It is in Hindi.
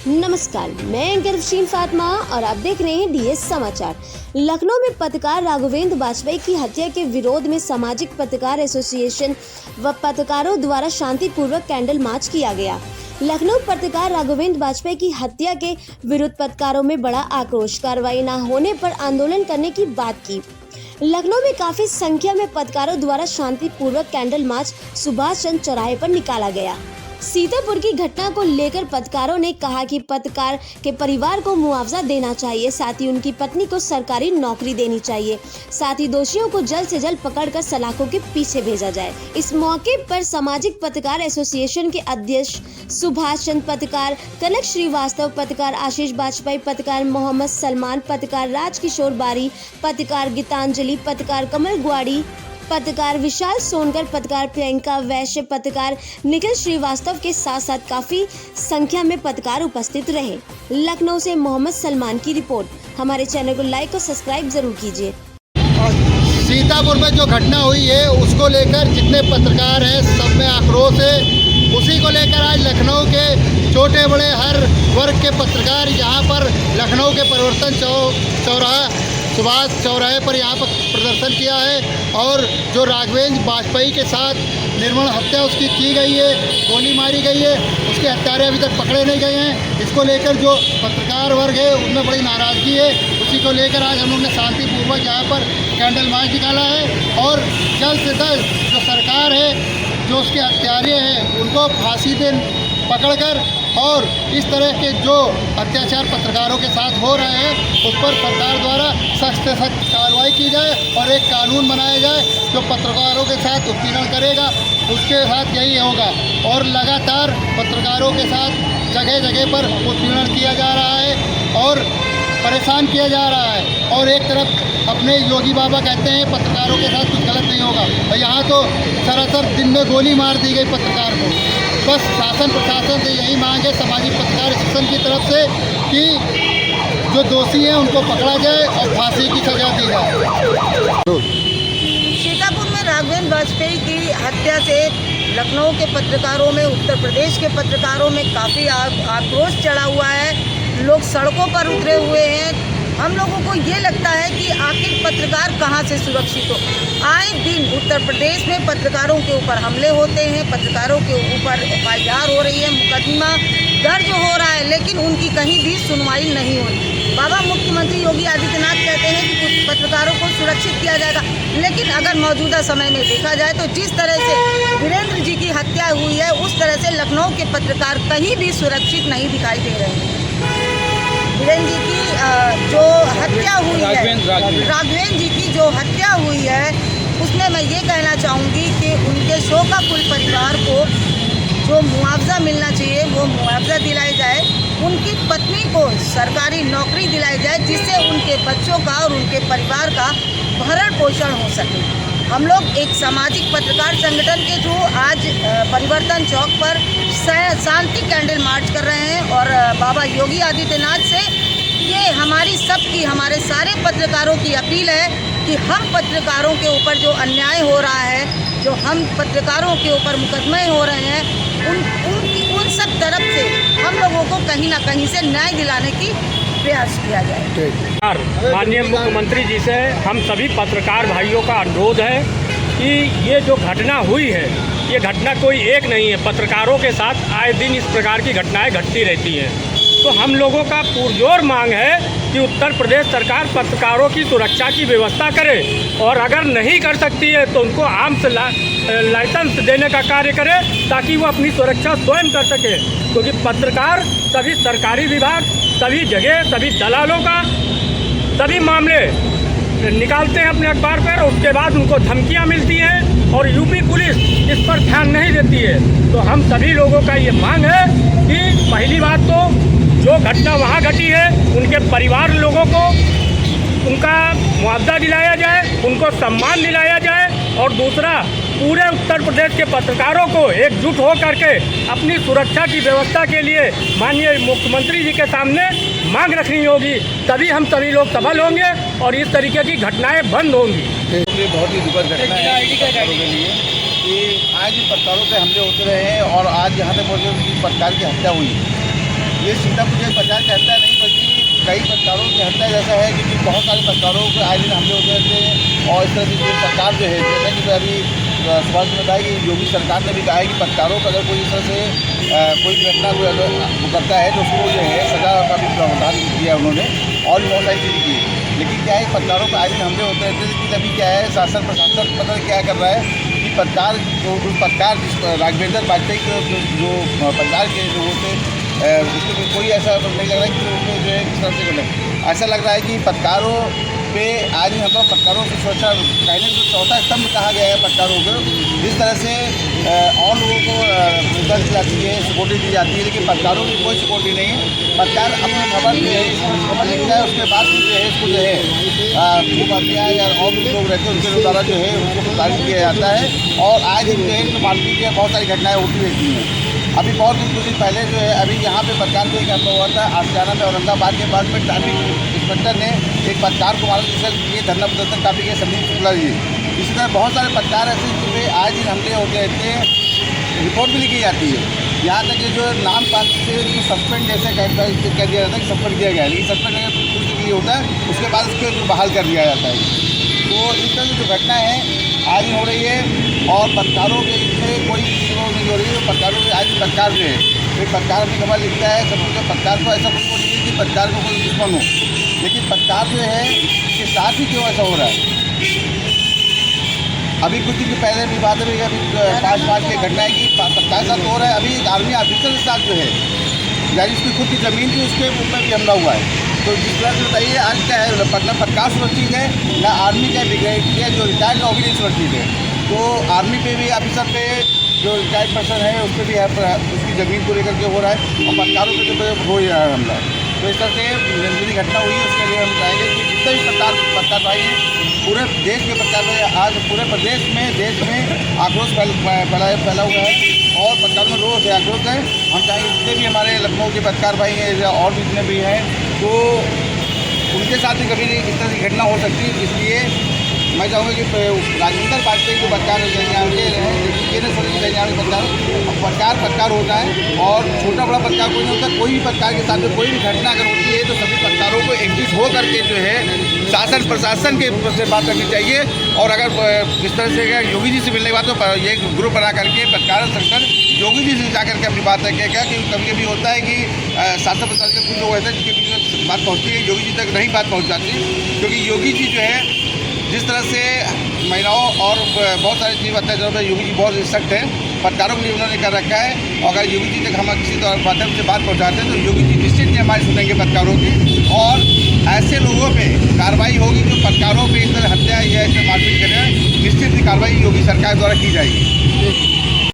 नमस्कार, मैं गर्वशील फातिमा और आप देख रहे हैं डीएस समाचार। लखनऊ में पत्रकार राघवेंद्र वाजपेयी की हत्या के विरोध में सामाजिक पत्रकार एसोसिएशन व पत्रकारों द्वारा शांतिपूर्वक कैंडल मार्च किया गया। लखनऊ पत्रकार राघवेंद्र वाजपेयी की हत्या के विरुद्ध पत्रकारों में बड़ा आक्रोश, कार्रवाई न होने पर आंदोलन करने की बात की। लखनऊ में काफी संख्या में पत्रकारों द्वारा शांतिपूर्वक कैंडल मार्च सुभाष चंद्र चौराहे पर निकाला गया। सीतापुर की घटना को लेकर पत्रकारों ने कहा कि पत्रकार के परिवार को मुआवजा देना चाहिए, साथ ही उनकी पत्नी को सरकारी नौकरी देनी चाहिए, साथ ही दोषियों को जल्द से जल्द पकड़कर सलाखों के पीछे भेजा जाए। इस मौके पर सामाजिक पत्रकार एसोसिएशन के अध्यक्ष सुभाष चंद्र, पत्रकार कनक श्रीवास्तव, पत्रकार आशीष वाजपेयी, पत्रकार मोहम्मद सलमान, पत्रकार राजकिशोर बारी, पत्रकार गीतांजलि, पत्रकार कमल ग्वाड़ी, पत्रकार विशाल सोनकर, पत्रकार प्रियंका वैश्य, पत्रकार निखिल श्रीवास्तव के साथ साथ काफी संख्या में पत्रकार उपस्थित रहे। लखनऊ से मोहम्मद सलमान की रिपोर्ट। हमारे चैनल को लाइक और सब्सक्राइब जरूर कीजिए। सीतापुर में जो घटना हुई है उसको लेकर जितने पत्रकार हैं सब में आक्रोश है। उसी को लेकर आज लखनऊ के छोटे बड़े हर वर्ग के पत्रकार यहाँ पर लखनऊ के परिवर्तन चौराहा सुभाष चौराहे पर यहाँ पर प्रदर्शन किया है। और जो राघवेंद्र वाजपेयी के साथ निर्मम हत्या उसकी की गई है, गोली मारी गई है, उसके हत्यारे अभी तक पकड़े नहीं गए हैं। इसको लेकर जो पत्रकार वर्ग है उनमें बड़ी नाराज़गी है। उसी को लेकर आज हम लोग ने शांतिपूर्वक यहाँ पर कैंडल मार्च निकाला है और जल्द से जल्द जो सरकार है, जो उसके हत्यारे हैं, उनको फांसी दे पकड़कर और इस तरह के जो अत्याचार पत्रकारों के साथ हो रहे हैं उस पर सरकार द्वारा सख्त से सख्त कार्रवाई की जाए और एक कानून बनाया जाए जो पत्रकारों के साथ उत्पीड़न करेगा उसके साथ यही होगा। और लगातार पत्रकारों के साथ जगह जगह पर उत्पीड़न किया जा रहा है और परेशान किया जा रहा है। और एक तरफ अपने योगी बाबा कहते हैं पत्रकारों के साथ कुछ गलत नहीं होगा, और यहाँ तो सरासर दिन में गोली मार दी गई पत्रकार को। बस शासन प्रशासन से यही मांग है सामाजिक पत्रकार एसोसिएशन की तरफ से कि जो दोषी हैं उनको पकड़ा जाए और फांसी की सजा दी जाए। सीतापुर में राघवेंद्र वाजपेयी की हत्या से लखनऊ के पत्रकारों में, उत्तर प्रदेश के पत्रकारों में काफ़ी आक्रोश चढ़ा हुआ है। लोग सड़कों पर उतरे हुए हैं। हम लोगों को ये लगता है कि आखिर पत्रकार कहाँ से सुरक्षित हो। आए दिन उत्तर प्रदेश में पत्रकारों के ऊपर हमले होते हैं, पत्रकारों के ऊपर FIR हो रही है, मुकदमा दर्ज हो रहा है, लेकिन उनकी कहीं भी सुनवाई नहीं हुई। बाबा मुख्यमंत्री योगी आदित्यनाथ कहते हैं कि कुछ पत्रकारों को सुरक्षित किया जाएगा, लेकिन अगर मौजूदा समय में देखा जाए तो जिस तरह से वीरेंद्र जी की हत्या हुई है उस तरह से लखनऊ के पत्रकार कहीं भी सुरक्षित नहीं दिखाई दे रहे हैं। वीरेंद्र जी की जो हत्या हुई है, राघवेंद्र जी की जो हत्या हुई है, उसमें मैं ये कहना चाहूँगी कि उनके शोकाकुल परिवार को जो मुआवजा मिलना चाहिए वो मुआवजा दिलाया जाए, उनकी पत्नी को सरकारी नौकरी दिलाई जाए जिससे उनके बच्चों का और उनके परिवार का भरण पोषण हो सके। हम लोग एक सामाजिक पत्रकार संगठन के थ्रू आज परिवर्तन चौक पर शांति कैंडल मार्च कर रहे हैं और बाबा योगी आदित्यनाथ से ये हमारे सारे पत्रकारों की अपील है कि हम पत्रकारों के ऊपर जो अन्याय हो रहा है, जो हम पत्रकारों के ऊपर मुकदमे हो रहे हैं, उन सब तरफ से हम लोगों को कहीं ना कहीं से न्याय दिलाने की प्रयास किया जाए। माननीय मुख्यमंत्री जी से हम सभी पत्रकार भाइयों का अनुरोध है कि ये जो घटना हुई है, ये घटना कोई एक नहीं है। पत्रकारों के साथ आए दिन इस प्रकार की घटनाएं घटती रहती हैं। तो हम लोगों का पुरजोर मांग है कि उत्तर प्रदेश सरकार पत्रकारों की सुरक्षा की व्यवस्था करे और अगर नहीं कर सकती है तो उनको आर्म्स लाइसेंस देने का कार्य करे ताकि वो अपनी सुरक्षा स्वयं कर सके। क्योंकि पत्रकार सभी सरकारी विभाग, सभी जगह, सभी दलालों का सभी मामले निकालते हैं अपने अखबार पर, उसके बाद उनको धमकियां मिलती हैं और यूपी पुलिस इस पर ध्यान नहीं देती है। तो हम सभी लोगों का ये मांग है कि पहली बात तो जो घटना वहाँ घटी है उनके परिवार लोगों को उनका मुआवजा दिलाया जाए, उनको सम्मान दिलाया जाए और दूसरा पूरे उत्तर प्रदेश के पत्रकारों को एकजुट हो करके अपनी सुरक्षा की व्यवस्था के लिए माननीय मुख्यमंत्री जी के सामने मांग रखनी होगी, तभी हम सभी लोग सबल होंगे और इस तरीके की घटनाएं बंद होंगी। ये बहुत ही दुखद घटना है पत्रकारों के लिए कि आज भी पत्रकारों पे हमले होते रहे हैं और आज यहाँ तक पत्रकार की हत्या हुई। ये सीतापुर के पत्रकार की हत्या नहीं बल्कि कई पत्रकारों की हत्या जैसा है, क्योंकि बहुत सारे पत्रकारों को आए दिन हमले होते रहते हैं। और इस तरह से जो सरकार जो है, जैसा कि अभी सुभाष ने बताया कि योगी सरकार ने भी कहा है कि पत्रकारों को अगर कोई इस तरह से कोई घटना को करता है तो उसको जो है सजा का भी प्रावधान किया उन्होंने, और भी बहुत सारी चीज़ें की। लेकिन क्या है, पत्रकारों पर आए दिन हमले होते रहते हैं। लेकिन अभी क्या है, शासन प्रशासन पता क्या कर रहा है कि पत्रकार राघवेंद्र वाजपेयी के जो पत्रकार के जो होते उसको कोई ऐसा नहीं लग रहा है कि उनको जो है किस तरह से करना। ऐसा लग रहा है कि पत्रकारों पे आज हम लोग पत्रकारों की सुरक्षा कहने जो चौथा स्तंभ कहा गया है पत्रकारों को, जिस तरह से और लोगों को सुविधा दी जाती है, सिक्योरिटी दी जाती है, लेकिन पत्रकारों की कोई सिक्योरिटी नहीं है। पत्रकार अपनी खबर जो है खबर लिखता है, उसके बाद जो है इसको जो है भूमाफिया या और भी लोग रहते हैं उनके द्वारा जो है उसको प्रताड़ित किया जाता है। और आज दिन जो है तो मारपीट की बहुत सारी घटनाएँ होती रहती हैं। अभी बहुत कुछ दिन पहले जो है अभी यहाँ पे पत्रकार को एक हमला हुआ था आशियाना में, औरंगाबाद के पास में ट्रैफिक इंस्पेक्टर ने एक पत्रकार को मारा, जिससे ये धरना प्रदर्शन काफ़ी गए संदीप शुक्ला जी। इसी तरह बहुत सारे पत्रकार ऐसे जिन पे आज दिन हमले होते रहते हैं, रिपोर्ट भी लिखी जाती है। यहाँ तक कि जो नाम पास से सस्पेंड जैसे कह दिया जाता है कि सस्पेंड किया गया है, लेकिन सस्पेंड कुछ के लिए होता है, उसके बाद उसको बहाल कर दिया जाता है। तो इस तरह की जो घटना है आज हो रही है, और पत्रकारों के इसमें कोई नहीं हो रही है। पत्रकारों के आज पत्रकार जो है, एक पत्रकार अपनी खबर लिखता है, सब पत्रकार को ऐसा कुछ नहीं है कि पत्रकार को कोई दुश्मन हो, लेकिन पत्रकार जो है इसके साथ ही क्यों ऐसा हो रहा है। अभी कुछ दिन पहले भी बात हुई, अभी 5 की घटना है कि पत्रकार साथ हो रहा है। अभी आर्मी ऑफिसर के साथ जो है, यानी उसकी खुद की ज़मीन थी, उसके ऊपर भी हमला हुआ है। तो जिस तरह से बताइए आज क्या है, पत्रकार सुरक्षित है ना आर्मी का ब्रिगेडियर है जो रिटायर्ड है वो भी नहीं सुरक्षित है। तो आर्मी पे भी ऑफिसर पे जो रिटायर्ड पर्सन है उस पर भी उसकी ज़मीन को लेकर के हो रहा है, और पत्रकारों पे जो हो ही रहा है हमला। तो इस तरह से जो घटना हुई है उसके लिए हम चाहेंगे कि जितने भी पत्रकार भाई हैं, पूरे देश के पत्रकार भाई, आज पूरे प्रदेश में देश में आक्रोश फैला हुआ है, और पत्रकारों में रोष है, आक्रोश है। हम चाहेंगे जितने भी हमारे लखनऊ के पत्रकार भाई हैं या और भी जितने भी हैं, तो उनके साथ भी कभी इस तरह की घटना हो सकती है। इसलिए मैं चाहूँगा कि राजेंद्र वाजपेयी जो पत्रकार ये न सोचें कि पत्रकार होता है, और छोटा बड़ा पत्रकार कोई नहीं होता। कोई भी पत्रकार के साथ कोई भी घटना अगर होती है तो सभी पत्रकारों को एकजुट हो करके जो है शासन प्रशासन के से बात करनी चाहिए। और अगर इस तरह से योगी जी से मिलने के बाद तो ये ग्रुप बना करके पत्रकार संगठन योगी जी से जा करके अपनी बात रखें। क्या कि कभी कभी होता है कि शासन प्रशासन के कुछ लोग ऐसे जिनके बीच में बात पहुँचती है, योगी जी तक नहीं बात पहुँच जाती, क्योंकि योगी जी जो है जिस तरह से महिलाओं और बहुत सारी चीज़ अत्याचारों पर योगी जी बहुत सख्त है, पत्रकारों के लिए उन्होंने कर रखा है। और अगर योगी जी तक हम किसी माध्यम से बात पहुँचाते हैं तो योगी जी निश्चित ही हमारी सुनेंगे पत्रकारों की, और ऐसे लोगों पे कार्रवाई होगी जो पत्रकारों पे इस तरह हत्या या ऐसे मारपीट करें, निश्चित ही कार्रवाई योगी सरकार द्वारा की जाएगी।